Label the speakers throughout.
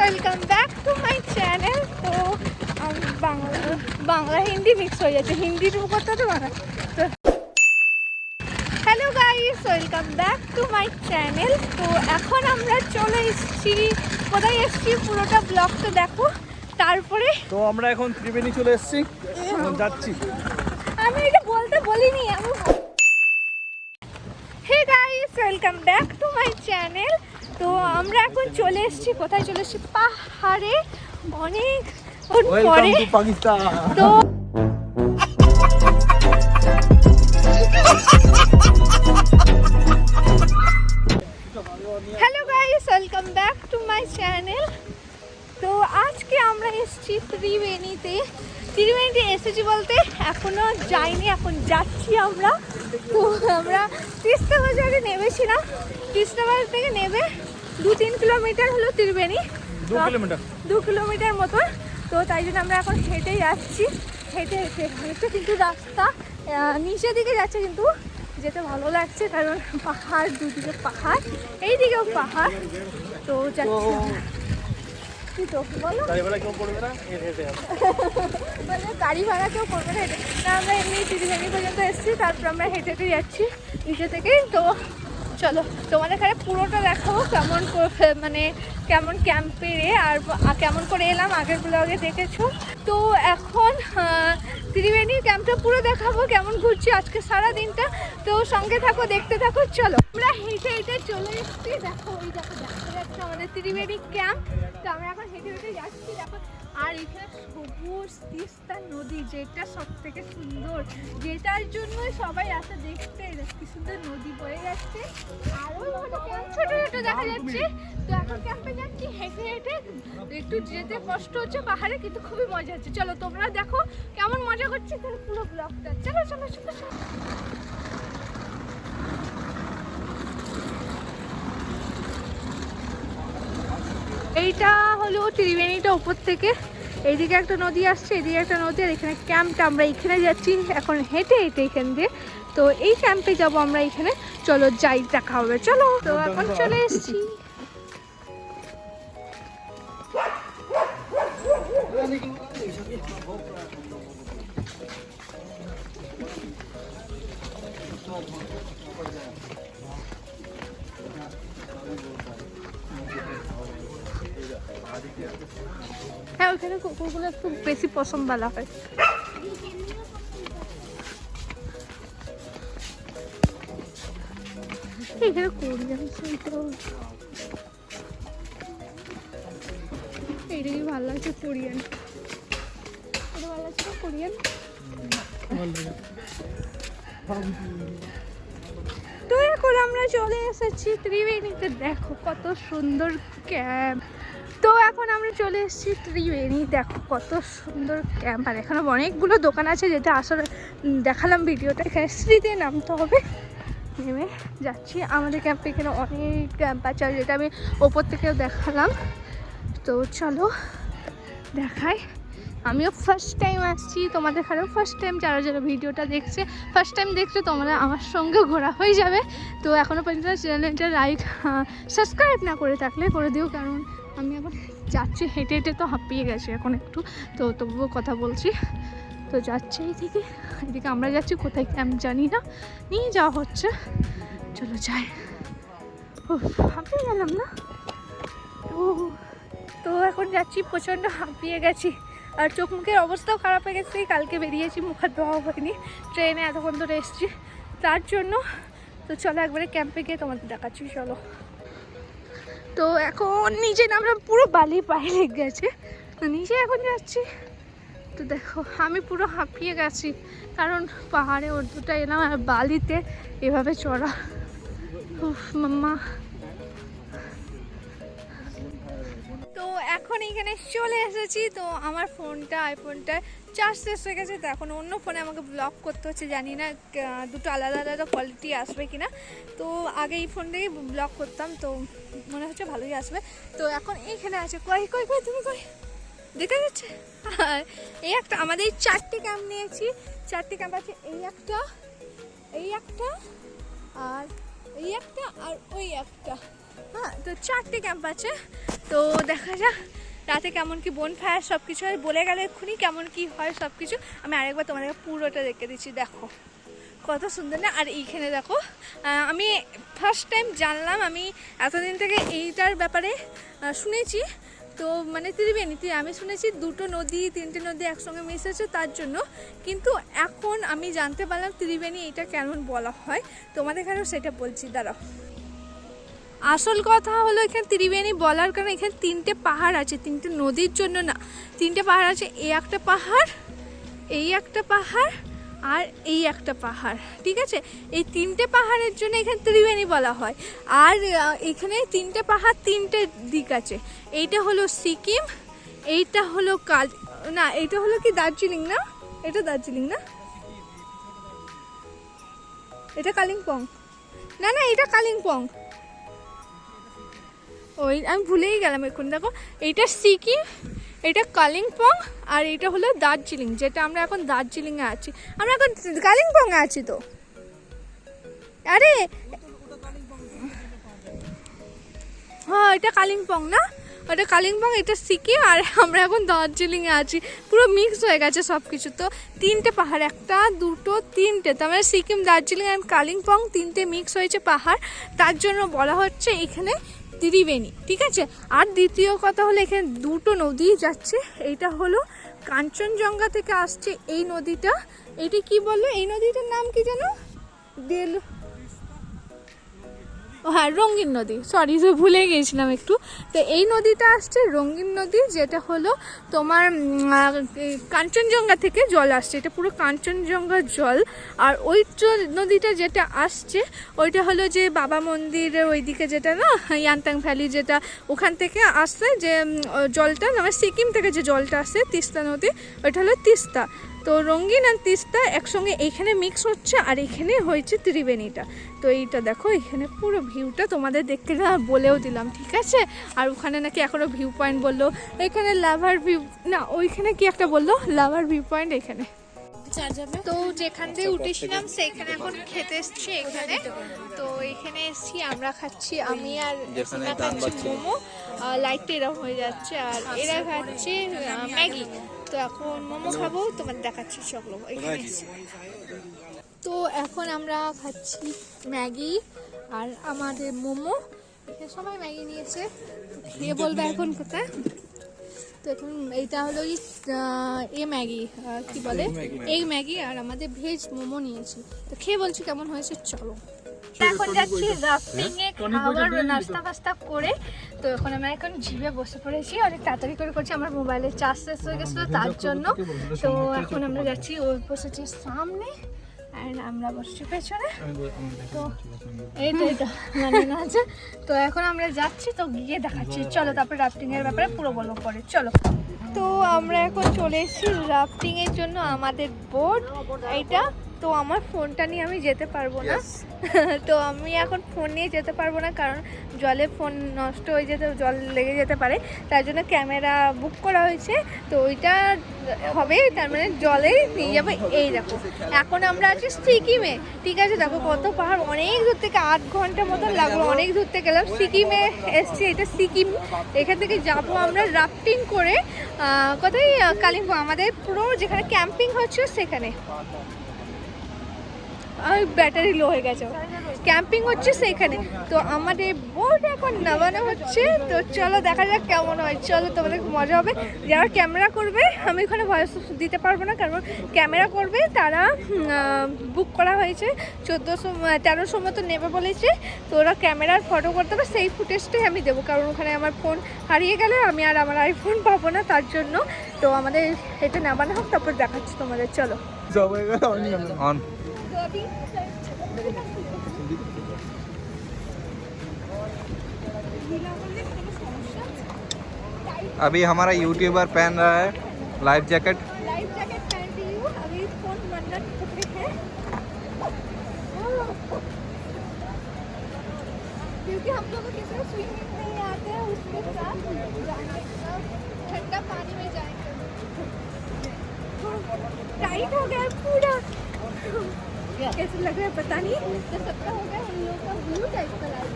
Speaker 1: Welcome back to my channel. তো Bangla Hindi mix হয়ে যাচ্ছে, হিন্দির কথা তো বাংলা। তো hello guys, welcome back to my channel. তো এখন আমরা চলে এসেছি, কোথায় এসেছি পুরোটা ব্লগটা দেখো। তারপরে
Speaker 2: তো আমরা এখন ত্রিবেণী চলে এসেছি, যাচ্ছি।
Speaker 1: আমি এটা বলতে বলিনি। Hey guys, welcome back to my channel. তো আমরা এখন চলে এসেছি, কোথায় চলে এসেছি? পাহাড়ে, অনেক পরে। তো hello guys, welcome back to my channel. তো আজকে আমরা এসেছি ত্রিবেণীতে এসেছি বলতে এখনো যাইনি, এখন যাচ্ছি আমরা। তো আমরা তিস্তা বাজারে নেমেছিলাম, তিস্তা বাজার থেকে নেমে 2-3 কিলোমিটার হলো ত্রিবেণী, 2 কিলোমিটার মতন। তো তাই জন্য আমরা এখন হেঁটে যাচ্ছি, হেঁটে কিন্তু রাস্তা নিচের দিকে যাচ্ছে, কিন্তু যেতে ভালো লাগছে কারণ পাহাড়, দুদিকে পাহাড়, এইদিকেও পাহাড়। তো যাচ্ছি কি তো বলো, গাড়ি ভাড়া কেউ করবে না, আমরা এমনি ত্রিবেণী পর্যন্ত এসেছি, তারপর আমরা হেঁটে হেঁটে যাচ্ছি নিচে থেকে। তো চলো তোমাদের এখানে পুরোটা দেখাবো, কেমন ক্যাম্পে আর কেমন করে এলাম, আগের ব্লগে দেখেছো। তো এখন ত্রিবেণীর ক্যাম্পটা পুরো দেখাবো, কেমন ঘুরছি আজকে সারা দিনটা। তো সঙ্গে থাকো, দেখতে থাকো। চলো আমরা হেঁটে হেঁটে চলে এসেছি, দেখো ওই দেখো দেখা যাচ্ছে আমাদের ত্রিবেণী ক্যাম্প। তো আমরা এখন হেঁটে হেঁটে যাচ্ছি, দেখো। আর এখানে সবুজ তিস্তা নদী, যেটা সব থেকে সুন্দর, যেটার জন্য সবাই আসে দেখতে, কি সুন্দর নদী বয়ে যাচ্ছে। আরও ছোট ছোট দেখা যাচ্ছে। তো এখন ক্যাম্পে যাচ্ছি হেঁটে হেঁটে, একটু যেতে কষ্ট হচ্ছে পাহাড়ে, কিন্তু খুবই মজা হচ্ছে। চলো তোমরা দেখো কেমন মজা করছি তাহলে পুরো ব্লগটা। চলো চলো চলো চলো। এইটা হলো ত্রিবেণীটা উপর থেকে, এইদিকে একটা নদী আসছে, এদিকে একটা নদী, আর এখানে ক্যাম্পটা। আমরা এখানে যাচ্ছি এখন হেঁটে হেঁটে এখান দিয়ে। তো এই ক্যাম্পে যাব আমরা এখানে। চলো যাই, দেখা হবে। চলো, তো এখন চলে এসেছি। হ্যাঁ, ওইখানে কুকুরগুলো একটু বেশি পছন্দ হয়। এখানে কোরিয়ান এইটাই ভালো লাগছে, কোরিয়ান। এটা ভালো লাগছে কোরিয়ান। তো এখন আমরা চলে এসেছি ত্রিবেণীতে, দেখো কত সুন্দর ক্যাম্প। তো এখন আমরা চলে এসেছি ত্রিবেণী, দেখো কত সুন্দর ক্যাম্প। আর এখানে অনেকগুলো দোকান আছে, যেটা আসলে দেখালাম ভিডিওটা। এখানে সিঁড়িতে নামতে হবে, নেমে যাচ্ছি আমাদের ক্যাম্পে। এখানে অনেক ক্যাম্প আছে, যেটা আমি ওপর থেকেও দেখালাম। তো চলো দেখাই। আমিও ফার্স্ট টাইম আসছি, তোমাদের এখানেও ফার্স্ট টাইম। যারা যারা ভিডিওটা দেখছে ফার্স্ট টাইম দেখছো, তোমরা আমার সঙ্গে ঘোরা হয়ে যাবে। তো এখনও পর্যন্ত চ্যানেলটা লাইক সাবস্ক্রাইব না করে থাকলে করে দিও, কারণ আমি এখন যাচ্ছি হেঁটে হেঁটে, তো হাঁপিয়ে গেছি এখন একটু, তো তবুও কথা বলছি। তো যাচ্ছি এদিকে আমরা যাচ্ছি, কোথায় ক্যাম্প জানি না, নিয়ে যাওয়া হচ্ছে। চলো যাই। হাঁপিয়ে গেলাম না তো এখন যাচ্ছি, প্রচণ্ড হাঁপিয়ে গেছি। আর চোখ মুখের অবস্থাও খারাপ হয়ে গেছে, কালকে বেরিয়েছি, মুখ হাত ধোয়া হয়নি, ট্রেনে এতক্ষণ ধরে এসেছি তার জন্য। তো চলো একবারে ক্যাম্পে গিয়ে তোমাদের দেখাচ্ছি, চলো। তো এখন নিচে আমরা পুরো বালি পায়ে লেগে গেছে, তো নিচে এখন যাচ্ছি। তো দেখো আমি পুরো হাঁপিয়ে গেছি, কারণ পাহাড়ে অর্ধটা এলাম আর বালিতে এভাবে চড়া। মাম্মা। তো এখন এইখানে চলে এসেছি। তো আমার আইফোনটা চার্জ শেষ হয়ে গেছে, তো এখন অন্য ফোনে আমাকে ব্লগ করতে হচ্ছে। জানি না দুটো আলাদা আলাদা কোয়ালিটি আসবে কিনা। তো আগে এই ফোন থেকেই ব্লগ করতাম, তো মনে হচ্ছে ভালোই আসবে। তো এখন এইখানে আছে, কই তুমি কই, দেখা যাচ্ছে? এই একটা আমাদের 4টি ক্যাম্প নিয়েছি, 4টি ক্যাম্প আছে। এই একটা আর এই একটা আর ওই একটা। হ্যাঁ, তো 4টি ক্যাম্প আছে। তো দেখা যাক রাতে কেমন কি বোন ফায়ার সব কিছু হয়, বলে গেলে এক্ষুনি কেমন কি হয় সব কিছু। আমি আরেকবার তোমাদেরকে পুরোটা দেখে দিচ্ছি, দেখো কত সুন্দর না। আর এইখানে দেখো আমি ফার্স্ট টাইম জানলাম, আমি এতদিন থেকে এইটার ব্যাপারে শুনেছি। তো মানে ত্রিবেণীতে আমি শুনেছি 2টো নদী 3টে নদী একসঙ্গে মিশেছে তার জন্য, কিন্তু এখন আমি জানতে পারলাম ত্রিবেণী এটা কেমন বলা হয়। তোমাদের এখানেও সেটা বলছি, দাঁড়াও। আসল কথা হলো এখানে ত্রিবেণী বলার কারণে এখানে 3টে পাহাড় আছে, 3টে নদীর জন্য না, 3টে পাহাড় আছে। এই একটা পাহাড়, এই একটা পাহাড় আর এই একটা পাহাড়, ঠিক আছে? এই 3টে পাহাড়ের জন্য এখানে ত্রিবেণী বলা হয়। আর এখানে 3টে পাহাড় 3টে দিক আছে। এইটা হলো সিকিম, এইটা হলো না এইটা হলো কি দার্জিলিং না, এটা দার্জিলিং না, এটা কালিম্পং, না না এটা কালিম্পং, ওই আমি ভুলেই গেলাম এখন। দেখো এইটা সিকিম, এটা কালিম্পং, আর এটা হলো দার্জিলিং, যেটা আমরা এখন দার্জিলিংয়ে আছি। আমরা এখন কালিম্পংয়ে আছি তো। আরে হ্যাঁ এটা কালিম্পং না, ওটা কালিম্পং, এটা সিকিম, আর আমরা এখন দার্জিলিংয়ে আছি। পুরো মিক্স হয়ে গেছে সব কিছু। তো 3টে পাহাড়, 1 2 3টে, তার মানে সিকিম দার্জিলিং আর কালিম্পং 3টে মিক্স হয়েছে পাহাড়, তার জন্য বলা হচ্ছে এখানে ত্রিবেণী, ঠিক আছে? আর দ্বিতীয় কথা হলো এখানে 2টো নদী যাচ্ছে। এইটা হলো কাঞ্চনজঙ্ঘা থেকে আসছে এই নদীটা। এটি কি বললো, এই নদীটার নাম কি জানো? হ্যাঁ রঙিন নদী, সরি ভুলে গিয়েছিলাম একটু। তো এই নদীটা আসছে রঙিন নদী, যেটা হলো তোমার কাঞ্চনজঙ্ঘা থেকে জল আসছে, এটা পুরো কাঞ্চনজঙ্ঘার জল। আর ওই নদীটা যেটা আসছে ওইটা হলো যে বাবা মন্দিরের ওইদিকে যেটা না, ইয়াংতাং ভ্যালি, যেটা ওখান থেকে আসছে যে জলটা, আমার সিকিম থেকে যে জলটা আসছে তিস্তা নদী, ওইটা হলো তিস্তা। তো রঙিন আর তিস্তা একসঙ্গে এইখানে মিক্স হচ্ছে, আর এখানে হয়েছে ত্রিবেণীটা। তো এইটা দেখো, এখানে পুরো ভিউটা তোমাদের দেখতে না বলেও দিলাম, ঠিক আছে? আর ওখানে নাকি এখনও ভিউ পয়েন্ট বললো, এখানে লাভার ভিউ না, ওইখানে কি একটা বললো লাভার ভিউ পয়েন্ট এখানে। তো যেখান দিয়ে উঠেছিলাম সেইখানে এখন খেতে এসছি এখানে। তো এখানে এসছি, আমরা খাচ্ছি, আমি আর সিমা খাচ্ছি মোমো, লাইটটা এরকম হয়ে যাচ্ছে, আর এরা খাচ্ছে ম্যাগি। তো এখন মোমো খাবো, তোমার দেখাচ্ছি, চলো এখানে এসছি। তো এখন আমরা খাচ্ছি ম্যাগি আর আমাদের মোমো, সবাই ম্যাগি নিয়েছে, খেয়ে বলবে এখন কোথায়। তো এখন এইটা হলো ম্যাগি, কি বলে এগ ম্যাগি, আর আমাদের ভেজ মোমো নিয়েছি। তো খেয়ে বলছি কেমন হয়েছে, চলো। এখন যাচ্ছি রাফটিং এ, খাবার নাস্তা ফাস্তা করে। তো এখন আমরা এখন জিভে বসে পড়েছি, অনেক তাড়াতাড়ি করে করছি, আমার মোবাইলে চার্জ শেষ হয়ে গেছিলো তার জন্য। তো এখন আমরা যাচ্ছি, ও বসেছি সামনে আর আমরা বসছি পেছনে। তো এইটা মানে না আছে। তো এখন আমরা যাচ্ছি, তো গিয়ে দেখাচ্ছি, চলো। তারপরে রাফটিং এর ব্যাপারে পুরো বলবো পরে, চলো। তো আমরা এখন চলে এসেছি রাফটিং এর জন্য, আমাদের বোট এইটা। তো আমার ফোনটা নিয়ে আমি যেতে পারবো না, তো আমি এখন ফোন নিয়ে যেতে পারবো না, কারণ জলে ফোন নষ্ট হয়ে যেতে, জল লেগে যেতে পারে, তার জন্য ক্যামেরা বুক করা হয়েছে। তো ওইটা হবে, তার মানে জলে নিয়ে যাবো। এই দেখো এখন আমরা আছি সিকিমে, ঠিক আছে? দেখো কত পাহাড়, অনেক দূর থেকে 8 ঘন্টা মতন লাগলো, অনেক দূর থেকে গেলাম, সিকিমে এসছি। এটা সিকিম, এখান থেকে যাবো আমরা রাফটিং করে কোথায়, কালিম্পং, আমাদের পুরো যেখানে ক্যাম্পিং হচ্ছে সেখানে। ব্যাটারি লো হয়ে গেছে, ক্যাম্পিং হচ্ছে সেইখানে। তো আমাদের বোট এখন নামানো হচ্ছে, তো চলো দেখা যাক কেমন হয়, চলো। তোমাদের মজা হবে। যারা ক্যামেরা করবে, আমি ওখানে ভয়েস দিতে পারবো না, কারণ ক্যামেরা করবে তারা বুক করা হয়েছে, 1300 মতো নেবে বলেছে। তো ওরা ক্যামেরার ফটো করতে হবে, সেই ফুটেজটাই আমি দেবো, কারণ ওখানে আমার ফোন হারিয়ে গেলে আমি আর আমার আইফোন পাবো না, তার জন্য। তো আমাদের এটা নামানো হোক, তারপর দেখাচ্ছি তোমাদের, চলো।
Speaker 3: अभी हमारा यूट्यूबर पहन रहा है लाइफ जैकेट।
Speaker 1: पहन रही हूँ, अभी फोन मंडन पकड़े हैं, क्योंकि हम लोग किसी स्विमिंग नहीं आते हैं, उसके साथ जाने ठंडा पानी में जाएंगे। टाइट हो गया पूरा, कैसे लग रहा है पता नहीं। तो सबका हो गया, हम लोग का ब्लू टाइप का लाइट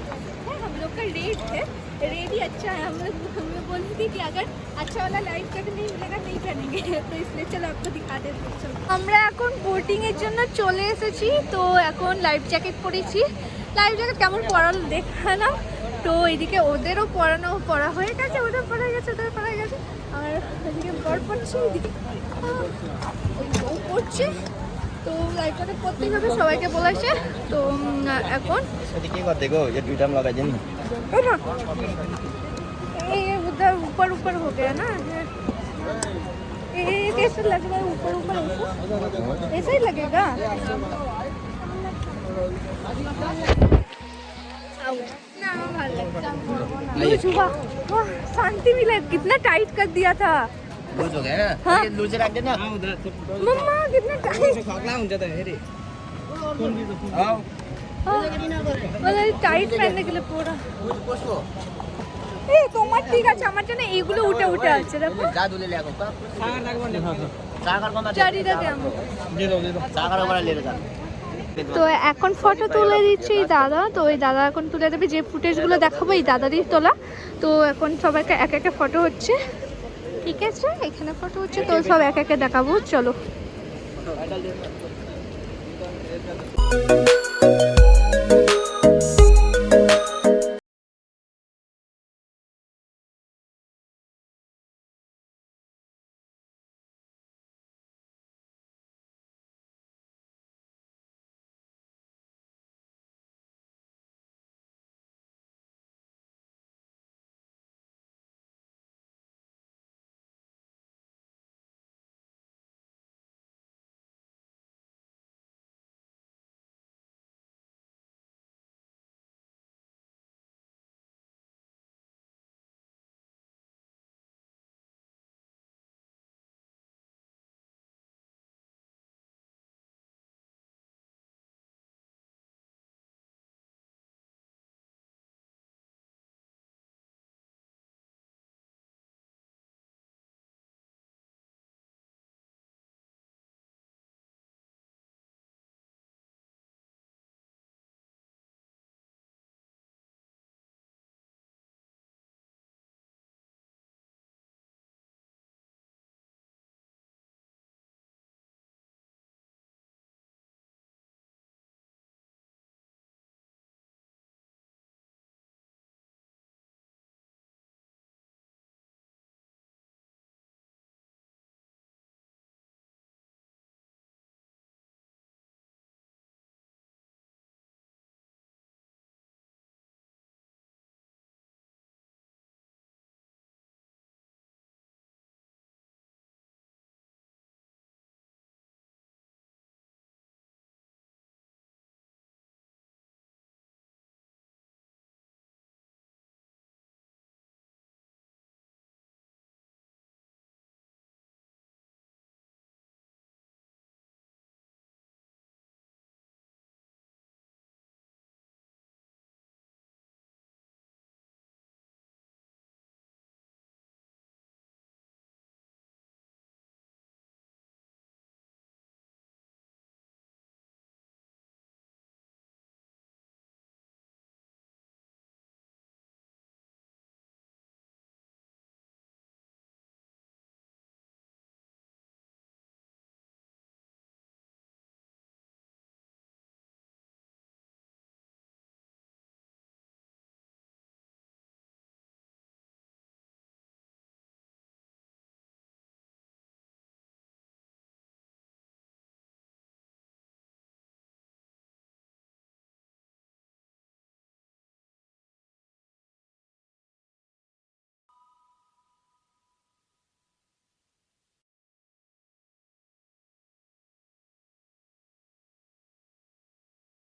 Speaker 1: है, हम लोग लोग का रेट है, रेट ही अच्छा है। हम लोग बोले थे कि अगर अच्छा वाला लाइफ जैकेट नहीं मिलेगा नहीं पहनेंगे, तो इसलिए चलो आपको दिखा देते हैं। चलो আমরা এখন বোটিং এর জন্য চলে এসেছি। তো এখন লাইফ জ্যাকেট পরেছি। লাইফ জ্যাকেট কেমন পরালো দেখালাম। তো এদিকে ওদেরও পরা হয়ে গেছে, ওদের পরা গেছে, ওদের পরা গেছে। আর এদিকে বর পড়ছে, এদিকে ওই বউ পড়ছে। তো লাইফ জ্যাকেট পরতেই হবে, সবাইকে বলেছে। তো এখন
Speaker 3: কি করতে গো যে দুইটা লাগাই দেন
Speaker 1: ये उधर ऊपर ऊपर हो गया ना, ये कैसे लग रहा है ऊपर ऊपर ऐसा ही लगेगा। ना लूज हुआ, वाह शांति मिला। कितना टाइट कर दिया था।
Speaker 3: लूज हो गया ना
Speaker 1: हाँ?
Speaker 3: ये लूज रख देना
Speaker 1: मम्मा कितना टाइट,
Speaker 3: खोखला हो जाता है रे आओ
Speaker 1: मतलब टाइट पहनने के लिए पूरा। এই তোমার ঠিক আছে, আমার জন্য এইগুলো উঠে উঠে আছে দেখো।
Speaker 3: জাদু ले ले आको का सागर लागबो ने सागर कोन
Speaker 1: চারিটা কেমন।
Speaker 3: सागर ওপরে ले जा
Speaker 1: তো এখন ফটো তুলে দিচ্ছি এই দাদা। তো ওই দাদা এখন তুলে দেবে, যে ফুটেজগুলো দেখাবো এই দাদারই তোলা। তো এখন সবাইকে এক একে ফটো হচ্ছে, ঠিক আছে এখানে ফটো হচ্ছে, তো সব এক একে দেখাবো। চলো